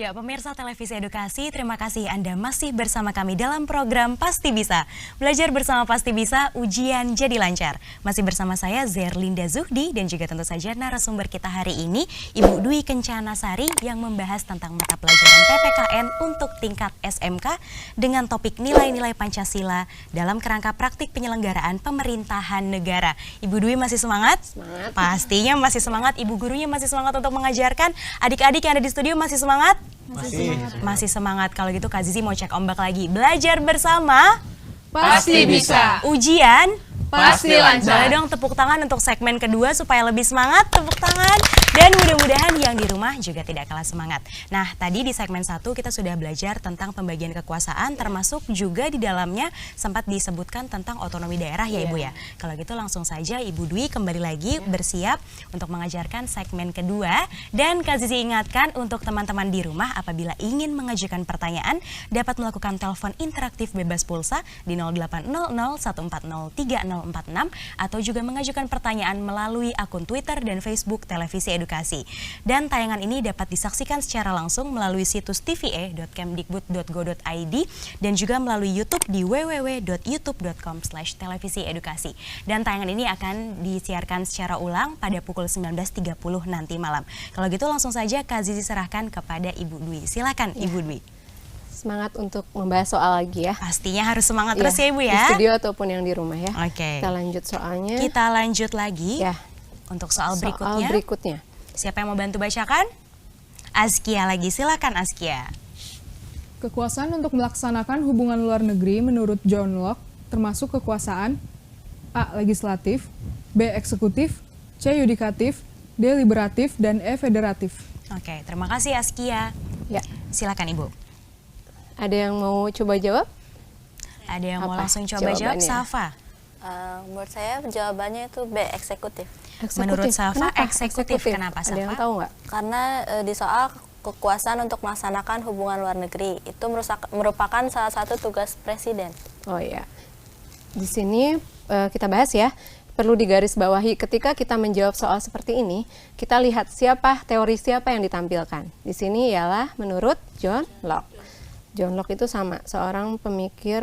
Ya, pemirsa Televisi Edukasi, terima kasih Anda masih bersama kami dalam program Pasti Bisa. Belajar bersama Pasti Bisa, ujian jadi lancar. Masih bersama saya Zerlinda Zuhdi dan juga tentu saja narasumber kita hari ini Ibu Dwi Kencana Sari yang membahas tentang mata pelajaran PPKN untuk tingkat SMK dengan topik nilai-nilai Pancasila dalam kerangka praktik penyelenggaraan pemerintahan negara. Ibu Dwi masih semangat? Semangat. Pastinya masih semangat. Ibu gurunya masih semangat untuk mengajarkan. Adik-adik yang ada di studio masih semangat? Masih semangat. Kalau gitu Kak Zizi mau cek ombak lagi. Belajar bersama Pasti bisa. Ujian Pasti lancar. Boleh dong tepuk tangan untuk segmen kedua supaya lebih semangat. Tepuk tangan. Dan mudah-mudahan yang di rumah juga tidak kalah semangat. Nah, tadi di segmen 1 kita sudah belajar tentang pembagian kekuasaan, termasuk juga di dalamnya sempat disebutkan tentang otonomi daerah ya Ibu ya. Kalau gitu langsung saja Ibu Dwi kembali lagi bersiap untuk mengajarkan segmen kedua. Dan Kak Zizi ingatkan untuk teman-teman di rumah apabila ingin mengajukan pertanyaan dapat melakukan telepon interaktif bebas pulsa di 0800 140 3046 atau juga mengajukan pertanyaan melalui akun Twitter dan Facebook Televisi Edukasi. Dan tayangan ini dapat disaksikan secara langsung melalui situs tve.kemdikbud.go.id dan juga melalui YouTube di www.youtube.com/televisiedukasi. Dan tayangan ini akan disiarkan secara ulang pada pukul 19.30 nanti malam. Kalau gitu langsung saja Kak Zizi serahkan kepada Ibu Dwi. Silakan Ibu Dwi. Semangat untuk membahas soal lagi ya. Pastinya harus semangat terus ya Ibu ya. Di studio ataupun yang di rumah ya. Oke. Kita lanjut soalnya. Kita lanjut lagi Ya. untuk soal Soal berikutnya. Siapa yang mau bantu bacakan? Azkia lagi, silakan Azkia. Kekuasaan untuk melaksanakan hubungan luar negeri menurut John Locke termasuk kekuasaan A. Legislatif, B. Eksekutif, C. Yudikatif, D. Liberatif, dan E. Federatif. Oke, terima kasih Azkia. Ya. Silakan Ibu. Ada yang mau coba jawab? Ada yang mau Apa langsung coba jawab? jawabannya? Safa. Menurut saya jawabannya itu B, eksekutif. Menurut Safa, Kenapa eksekutif. Kenapa Ada yang Safa? tahu nggak? Karena di soal kekuasaan untuk melaksanakan hubungan luar negeri itu merupakan salah satu tugas presiden. Oh iya. Di sini kita bahas ya. Perlu digarisbawahi ketika kita menjawab soal seperti ini, kita lihat teori siapa yang ditampilkan. Di sini ialah menurut John Locke. John Locke itu sama, seorang pemikir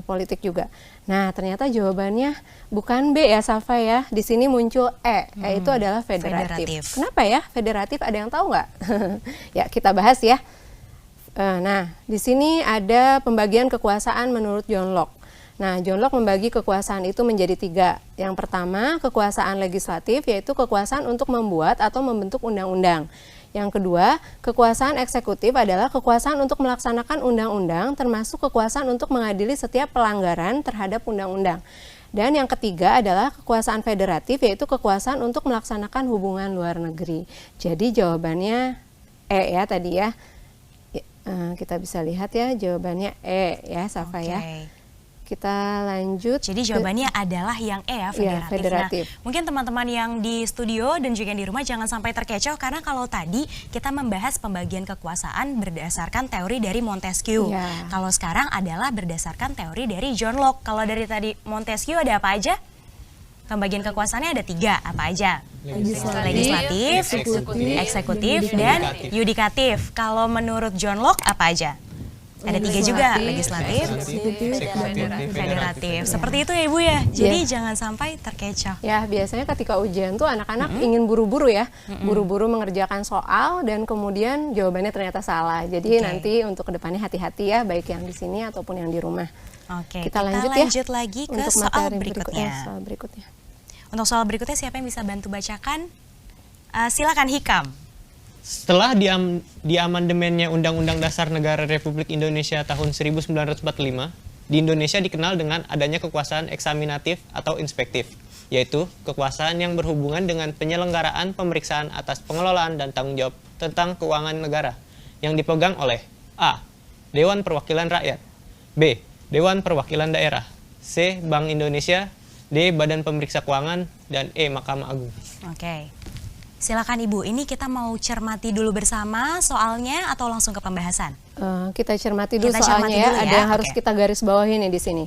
politik juga. Nah, ternyata jawabannya bukan B ya, Safa ya. Di sini muncul E. E itu adalah federatif. Kenapa ya federatif? Ada yang tahu nggak? Ya, kita bahas ya. Nah, di sini ada pembagian kekuasaan menurut John Locke. Nah, John Locke membagi kekuasaan itu menjadi 3. Yang pertama, kekuasaan legislatif, yaitu kekuasaan untuk membuat atau membentuk undang-undang. Yang kedua, kekuasaan eksekutif adalah kekuasaan untuk melaksanakan undang-undang, termasuk kekuasaan untuk mengadili setiap pelanggaran terhadap undang-undang. Dan yang ketiga adalah kekuasaan federatif, yaitu kekuasaan untuk melaksanakan hubungan luar negeri. Jadi jawabannya E ya tadi ya. Kita bisa lihat ya jawabannya E ya, Safa ya. Kita lanjut. Jadi jawabannya adalah yang E ya, federatif. Ya, federatif. Nah, mungkin teman-teman yang di studio dan juga yang di rumah jangan sampai terkecoh karena kalau tadi kita membahas pembagian kekuasaan berdasarkan teori dari Montesquieu. Ya. Kalau sekarang adalah berdasarkan teori dari John Locke. Kalau dari tadi Montesquieu ada apa aja? Pembagian kekuasaannya ada 3, apa aja? Legislatif, eksekutif, dan yudikatif. Kalau menurut John Locke apa aja? Ada 3 juga, legislatif, federatif. Seperti itu ya Ibu ya. Jadi jangan sampai terkecoh. Ya, biasanya ketika ujian tuh anak-anak ingin buru-buru ya. Buru-buru mengerjakan soal dan kemudian jawabannya ternyata salah. Jadi nanti untuk kedepannya hati-hati ya, baik yang di sini ataupun yang di rumah. Oke, kita lanjut lagi ke untuk soal materi berikutnya. Soal berikutnya. Untuk soal berikutnya siapa yang bisa bantu bacakan? Silakan Hikam. Setelah di amandemennya Undang-Undang Dasar Negara Republik Indonesia tahun 1945, di Indonesia dikenal dengan adanya kekuasaan eksaminatif atau inspektif, yaitu kekuasaan yang berhubungan dengan penyelenggaraan pemeriksaan atas pengelolaan dan tanggung jawab tentang keuangan negara, yang dipegang oleh A. Dewan Perwakilan Rakyat, B. Dewan Perwakilan Daerah, C. Bank Indonesia, D. Badan Pemeriksa Keuangan, dan E. Mahkamah Agung. Oke. Silakan Ibu, ini kita mau cermati dulu bersama soalnya atau langsung ke pembahasan? Kita cermati dulu soalnya ya. Ada yang harus kita garis bawahi nih di sini.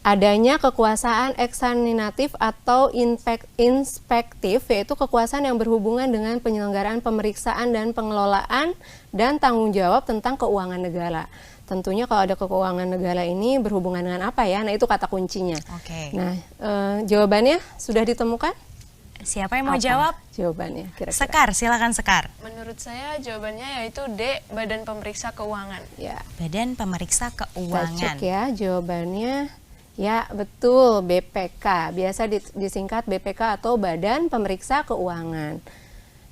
adanya kekuasaan eksaminatif atau inspektif, yaitu kekuasaan yang berhubungan dengan penyelenggaraan pemeriksaan dan pengelolaan dan tanggung jawab tentang keuangan negara. Tentunya kalau ada keuangan negara ini berhubungan dengan apa ya? Nah, itu kata kuncinya. Oke. Nah, jawabannya sudah ditemukan? Siapa yang mau Apa jawab? jawabannya kira-kira? Sekar, silakan Sekar. Menurut saya jawabannya yaitu D, Badan Pemeriksa Keuangan. Ya, Badan Pemeriksa kita Keuangan. cek ya jawabannya. Ya, betul, BPK. Biasa disingkat BPK atau Badan Pemeriksa Keuangan.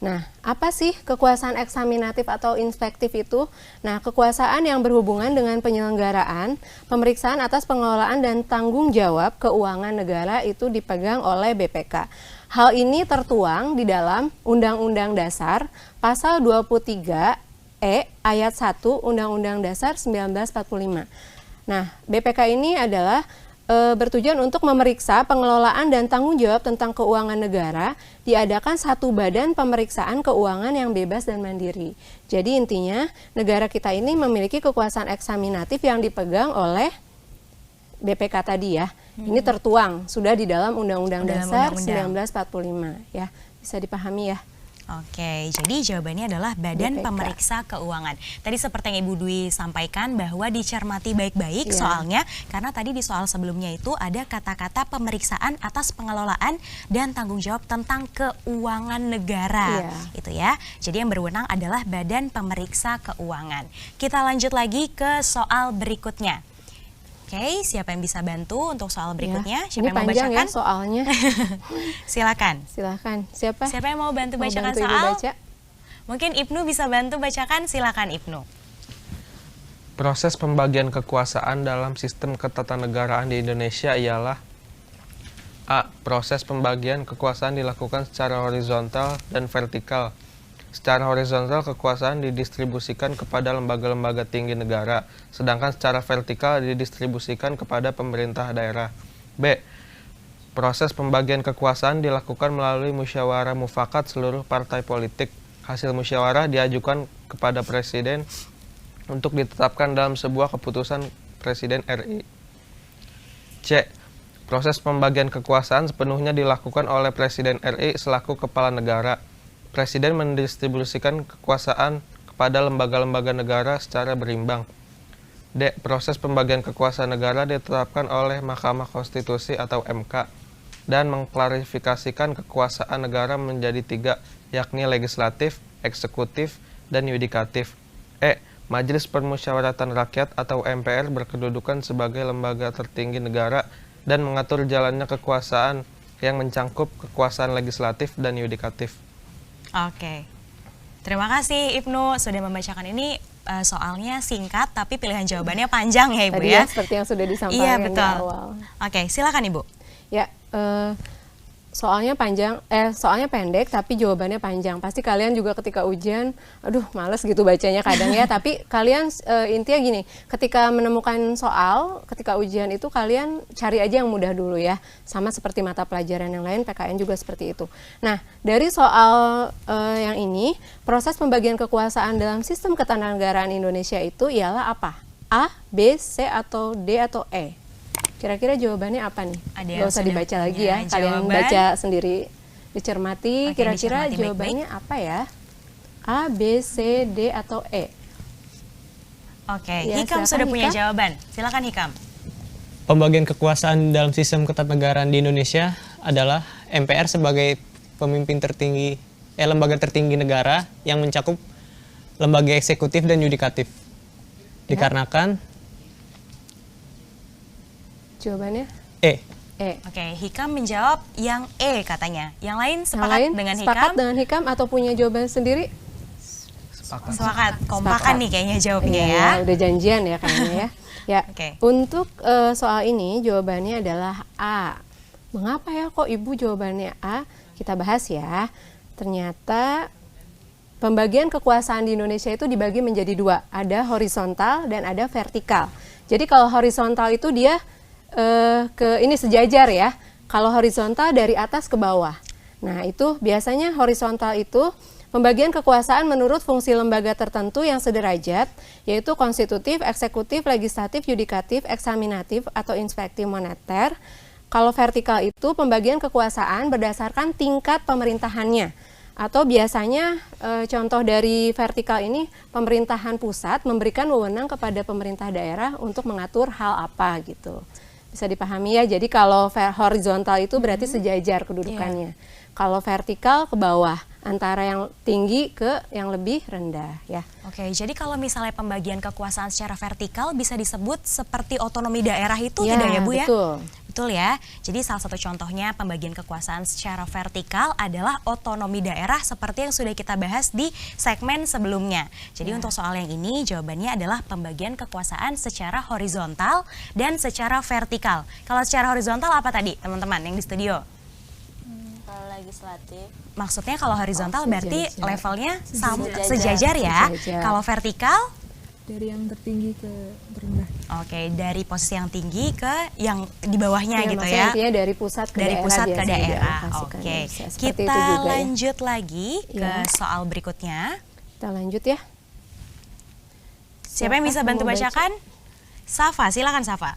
Nah, apa sih kekuasaan eksaminatif atau inspektif itu? Nah, kekuasaan yang berhubungan dengan penyelenggaraan, pemeriksaan atas pengelolaan dan tanggung jawab keuangan negara itu dipegang oleh BPK. Hal ini tertuang di dalam Undang-Undang Dasar Pasal 23E Ayat 1 Undang-Undang Dasar 1945. Nah, BPK ini adalah bertujuan untuk memeriksa pengelolaan dan tanggung jawab tentang keuangan negara, diadakan satu badan pemeriksaan keuangan yang bebas dan mandiri. Jadi intinya negara kita ini memiliki kekuasaan eksaminatif yang dipegang oleh BPK tadi ya. Ini tertuang sudah di dalam Undang-Undang Dalam Dasar Undang-Undang. 1945 ya. Bisa dipahami ya. Oke, jadi jawabannya adalah Badan BPK. Pemeriksa Keuangan. Tadi seperti yang Ibu Dwi sampaikan bahwa dicermati baik-baik Iya. soalnya, karena tadi di soal sebelumnya itu ada kata-kata pemeriksaan atas pengelolaan dan tanggung jawab tentang keuangan negara. Iya. Itu ya. Jadi yang berwenang adalah Badan Pemeriksa Keuangan. Kita lanjut lagi ke soal berikutnya. Oke, siapa yang bisa bantu untuk soal berikutnya? Ya. Siapa Ini yang mau panjang bacakan? ya soalnya. Silakan. Silahkan. Siapa? Siapa yang mau bantu Mau bacakan bantu Ibu soal? baca? Mungkin Ibnu bisa bantu bacakan, silakan Ibnu. Proses pembagian kekuasaan dalam sistem ketatanegaraan di Indonesia ialah A. Proses pembagian kekuasaan dilakukan secara horizontal dan vertikal. Secara horizontal, kekuasaan didistribusikan kepada lembaga-lembaga tinggi negara, sedangkan secara vertikal didistribusikan kepada pemerintah daerah. B. Proses pembagian kekuasaan dilakukan melalui musyawarah mufakat seluruh partai politik. Hasil musyawarah diajukan kepada Presiden untuk ditetapkan dalam sebuah keputusan Presiden RI. C. Proses pembagian kekuasaan sepenuhnya dilakukan oleh Presiden RI selaku kepala negara. Presiden mendistribusikan kekuasaan kepada lembaga-lembaga negara secara berimbang. D. Proses pembagian kekuasaan negara ditetapkan oleh Mahkamah Konstitusi atau MK dan mengklarifikasikan kekuasaan negara menjadi 3, yakni legislatif, eksekutif, dan yudikatif. E. Majelis Permusyawaratan Rakyat atau MPR berkedudukan sebagai lembaga tertinggi negara dan mengatur jalannya kekuasaan yang mencangkup kekuasaan legislatif dan yudikatif. Oke. Terima kasih Ibnu sudah membacakan ini. Soalnya singkat tapi pilihan jawabannya panjang ya Ibu Tadi ya. ya seperti yang sudah disampaikan Iya di betul. awal. Oke, silakan Ibu. Ya, soalnya pendek tapi jawabannya panjang. Pasti kalian juga ketika ujian, aduh males gitu bacanya kadang ya. Tapi kalian intinya gini, ketika menemukan soal, ketika ujian itu kalian cari aja yang mudah dulu ya. Sama seperti mata pelajaran yang lain, PKN juga seperti itu. Nah, dari soal yang ini, proses pembagian kekuasaan dalam sistem ketatanegaraan Indonesia itu ialah apa? A, B, C, atau D, atau E? Kira-kira jawabannya apa nih? Ada yang Gak usah sudah dibaca lagi punya ya, kalian jawaban. baca sendiri, dicermati. Oke, Kira-kira dicermati jawabannya apa ya? A, B, C, D, atau E? Oke, Ya, Hikam silakan, sudah punya Hikam. jawaban. Silakan Hikam. Pembagian kekuasaan dalam sistem ketatanegaraan di Indonesia adalah MPR sebagai pemimpin tertinggi, lembaga tertinggi negara yang mencakup lembaga eksekutif dan yudikatif. Dikarenakan Jawabannya E. E. Oke, Hikam menjawab yang E katanya. Yang lain Yang sepakat lain dengan sepakat Hikam? dengan Hikam atau punya jawaban sendiri? Sepakat. Kompakan nih kayaknya jawabnya Iya, ya. udah janjian ya kayaknya ya. Ya, Oke. untuk soal ini jawabannya adalah A. Mengapa ya kok Ibu jawabannya A? Kita bahas ya. Ternyata pembagian kekuasaan di Indonesia itu dibagi menjadi 2. Ada horizontal dan ada vertikal. Jadi kalau horizontal itu dia ini sejajar ya. Kalau horizontal dari atas ke bawah. Nah, itu biasanya horizontal itu Pembagian kekuasaan menurut fungsi lembaga tertentu yang sederajat, yaitu konstitutif, eksekutif, legislatif, yudikatif, eksaminatif, atau inspektif moneter. Kalau vertikal itu pembagian kekuasaan berdasarkan tingkat pemerintahannya. Atau biasanya contoh dari vertikal ini, pemerintahan pusat memberikan wewenang kepada pemerintah daerah untuk mengatur hal apa gitu. Bisa dipahami ya, jadi kalau horizontal itu berarti sejajar kedudukannya. Kalau vertikal ke bawah, antara yang tinggi ke yang lebih rendah ya. Oke, jadi kalau misalnya pembagian kekuasaan secara vertikal bisa disebut seperti otonomi daerah itu tidak ya Bu ya? Betul. Betul ya. Jadi salah satu contohnya pembagian kekuasaan secara vertikal adalah otonomi daerah seperti yang sudah kita bahas di segmen sebelumnya. Jadi untuk soal yang ini jawabannya adalah pembagian kekuasaan secara horizontal dan secara vertikal. Kalau secara horizontal apa tadi teman-teman yang di studio? Kalau legislatif. Maksudnya kalau horizontal berarti sejajar. levelnya sama Sejajar. sejajar ya. Sejajar. Kalau vertikal Dari yang tertinggi ke terendah. oke, dari posisi yang tinggi ke yang di bawahnya gitu maksudnya ya. intinya dari pusat ke Dari daerah pusat ke biasanya daerah. dialokasikan. Oke. Bisa seperti itu Kita juga ya. lanjut lagi ke Ya. soal berikutnya. Kita lanjut ya. Siapa yang bisa Silakan bantu mau baca. bacakan? Safa, silakan Safa.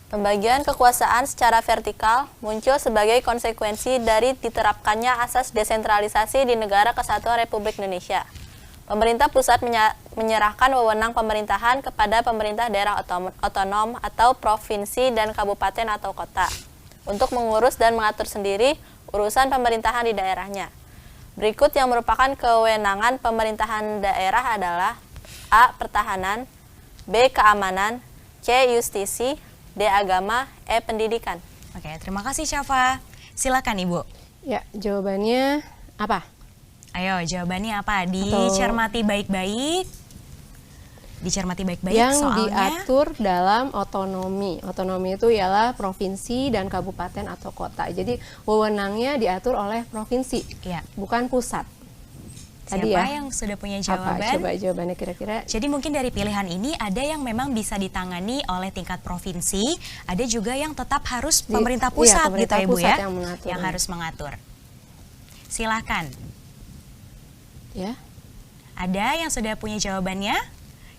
Pembagian kekuasaan secara vertikal muncul sebagai konsekuensi dari diterapkannya asas desentralisasi di Negara Kesatuan Republik Indonesia. Pemerintah pusat menyerahkan wewenang pemerintahan kepada pemerintah daerah otonom atau provinsi dan kabupaten atau kota untuk mengurus dan mengatur sendiri urusan pemerintahan di daerahnya. Berikut yang merupakan kewenangan pemerintahan daerah adalah A. Pertahanan, B. Keamanan, C. Justisi, D. Agama, E. Pendidikan. Oke, terima kasih Syafa. Silakan Ibu. Ya, jawabannya apa? Ayo, jawabannya apa? Dicermati baik-baik. Dicermati baik-baik Yang soalnya. diatur dalam otonomi. Otonomi itu ialah provinsi dan kabupaten atau kota. Jadi wewenangnya diatur oleh provinsi, Iya. bukan pusat. Tadi Siapa ya. yang sudah punya Apa jawaban? coba jawabannya kira-kira? Jadi mungkin dari pilihan ini ada yang memang bisa ditangani oleh tingkat provinsi, ada juga yang tetap harus pemerintah iya, pusat pemerintah gitu ya Bu pusat ya, yang mengatur. yang harus mengatur. Silahkan. Ya. Ada yang sudah punya jawabannya?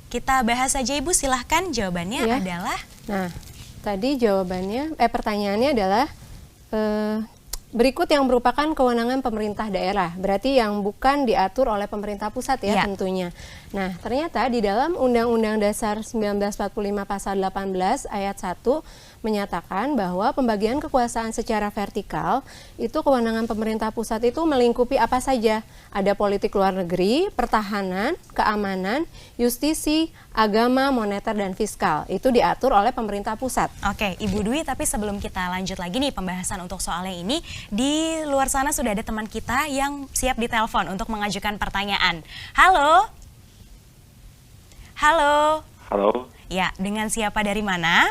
Kita bahas saja Ibu, silahkan jawabannya Iya. adalah Nah, tadi jawabannya, pertanyaannya adalah berikut yang merupakan kewenangan pemerintah daerah. Berarti yang bukan diatur oleh pemerintah pusat ya Iya. tentunya. Nah, ternyata di dalam Undang-Undang Dasar 1945 Pasal 18 Ayat 1 menyatakan bahwa pembagian kekuasaan secara vertikal itu kewenangan pemerintah pusat itu melingkupi apa saja. Ada politik luar negeri, pertahanan, keamanan, justisi, agama, moneter, dan fiskal. Itu diatur oleh pemerintah pusat. Oke, Ibu Dwi, tapi sebelum kita lanjut lagi nih pembahasan untuk soal yang ini, di luar sana sudah ada teman kita yang siap ditelepon untuk mengajukan pertanyaan. Halo? Halo? Halo, Ya, dengan siapa dari mana?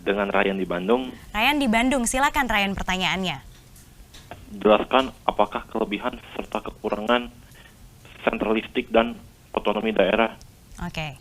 dengan Ryan di Bandung. Ryan di Bandung, silakan Ryan pertanyaannya. Jelaskan apakah kelebihan serta kekurangan sentralistik dan otonomi daerah. Oke,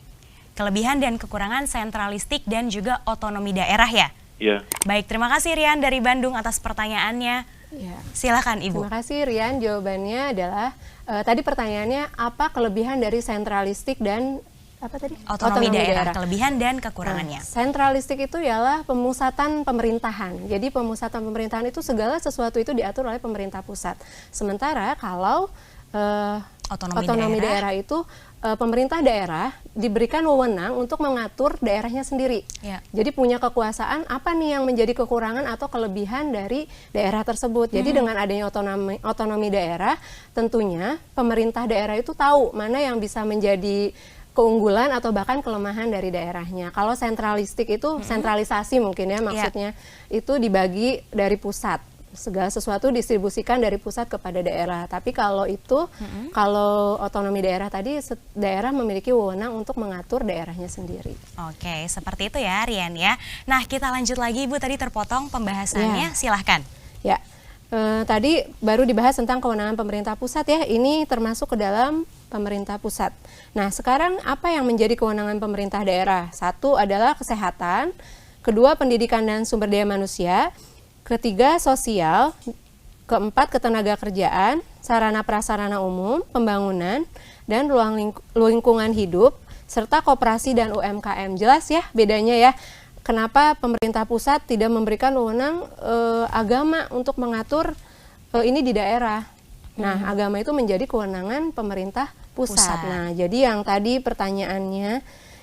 kelebihan dan kekurangan sentralistik dan juga otonomi daerah ya? Iya, Baik, terima kasih Rian dari Bandung atas pertanyaannya. Ya. Silakan Ibu. Terima kasih Rian. Jawabannya adalah tadi pertanyaannya apa kelebihan dari sentralistik dan apa tadi? Otonomi daerah, kelebihan dan kekurangannya. Nah, sentralistik itu ialah pemusatan pemerintahan. Jadi pemusatan pemerintahan itu segala sesuatu itu diatur oleh pemerintah pusat. Sementara kalau otonomi daerah itu pemerintah daerah diberikan wewenang untuk mengatur daerahnya sendiri. Ya. Jadi punya kekuasaan apa nih yang menjadi kekurangan atau kelebihan dari daerah tersebut. Jadi dengan adanya otonomi daerah, tentunya pemerintah daerah itu tahu mana yang bisa menjadi keunggulan atau bahkan kelemahan dari daerahnya. Kalau sentralistik itu sentralisasi mungkin ya maksudnya, itu dibagi dari pusat. Segala sesuatu distribusikan dari pusat kepada daerah. Tapi kalau itu, kalau otonomi daerah tadi, daerah memiliki wewenang untuk mengatur daerahnya sendiri. Oke, seperti itu ya Rian ya. Nah, kita lanjut lagi Ibu, tadi terpotong pembahasannya, silahkan. Ya, tadi baru dibahas tentang kewenangan pemerintah pusat ya, ini termasuk ke dalam pemerintah pusat. Nah, sekarang apa yang menjadi kewenangan pemerintah daerah? Satu adalah kesehatan, kedua pendidikan dan sumber daya manusia, ketiga sosial, Keempat, ketenaga kerjaan, sarana prasarana umum, pembangunan, dan ruang lingkungan hidup, serta koperasi dan UMKM. Jelas ya bedanya ya, kenapa pemerintah pusat tidak memberikan wewenang agama untuk mengatur ini di daerah. Nah, agama itu menjadi kewenangan pemerintah pusat. Nah, jadi yang tadi pertanyaannya,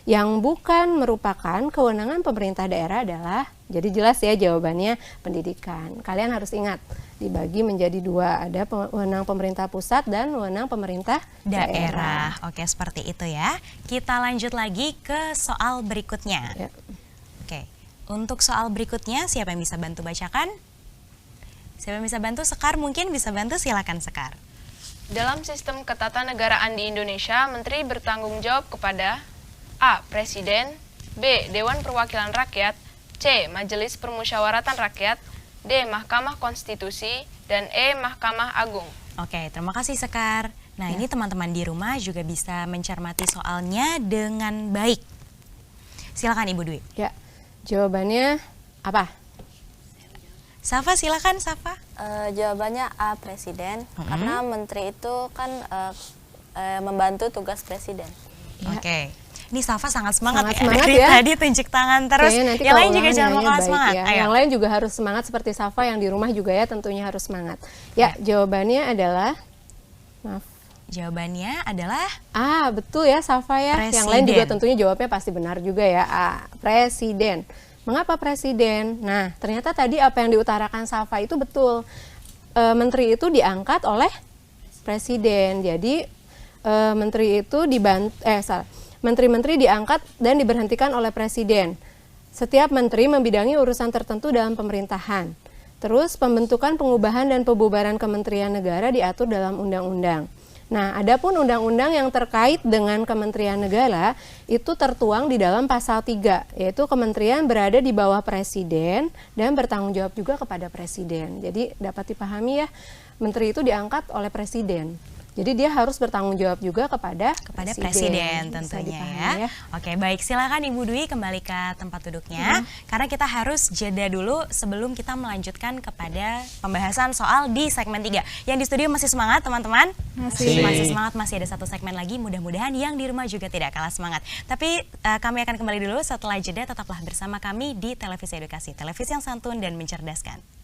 yang bukan merupakan kewenangan pemerintah daerah adalah, jadi jelas ya jawabannya, pendidikan. Kalian harus ingat, dibagi menjadi dua, ada wewenang pemerintah pusat dan wewenang pemerintah daerah. Oke, seperti itu ya. Kita lanjut lagi ke soal berikutnya. Ya. Oke, untuk soal berikutnya siapa yang bisa bantu bacakan? Siapa yang bisa bantu? Sekar mungkin bisa bantu, silakan Sekar. Dalam sistem ketatanegaraan di Indonesia, menteri bertanggung jawab kepada A. Presiden, B. Dewan Perwakilan Rakyat, C. Majelis Permusyawaratan Rakyat, D. Mahkamah Konstitusi, dan E. Mahkamah Agung. Oke, terima kasih Sekar. Nah, ini teman-teman di rumah juga bisa mencermati soalnya dengan baik. Silakan Ibu Dwi. Ya, jawabannya apa? Safa, silakan Safa. Jawabannya A. Presiden, karena menteri itu kan membantu tugas presiden. Ya. Oke. Ini Safa sangat semangat, Semangat dari ya. tadi tunjuk tangan terus. Kayaknya nanti Yang kalau lain juga ulangan jangan nilainya lupa baik semangat. ya. Ayo. Yang lain juga harus semangat seperti Safa, yang di rumah juga ya tentunya harus semangat. Ya, jawabannya adalah, maaf. Jawabannya adalah Betul ya Safa ya. Presiden. Yang lain juga tentunya jawabnya pasti benar juga ya. A. Presiden. Mengapa presiden? Nah, ternyata tadi apa yang diutarakan Safa itu betul. Menteri itu diangkat oleh presiden. Jadi menteri itu menteri-menteri diangkat dan diberhentikan oleh presiden. Setiap menteri membidangi urusan tertentu dalam pemerintahan. Terus pembentukan, pengubahan, dan pembubaran kementerian negara diatur dalam undang-undang. Nah, adapun undang-undang yang terkait dengan kementerian negara itu tertuang di dalam pasal 3, yaitu kementerian berada di bawah presiden dan bertanggung jawab juga kepada presiden. Jadi dapat dipahami ya, menteri itu diangkat oleh presiden. Jadi dia harus bertanggung jawab juga kepada presiden Bisa tentunya dipahami ya. Oke, baik, silakan Ibu Dwi kembali ke tempat duduknya. Karena kita harus jeda dulu sebelum kita melanjutkan kepada pembahasan soal di segmen 3. Yang di studio masih semangat teman-teman? Masih semangat, masih ada satu segmen lagi. Mudah-mudahan yang di rumah juga tidak kalah semangat. Tapi kami akan kembali dulu setelah jeda. Tetaplah bersama kami di Televisi Edukasi, televisi yang santun dan mencerdaskan.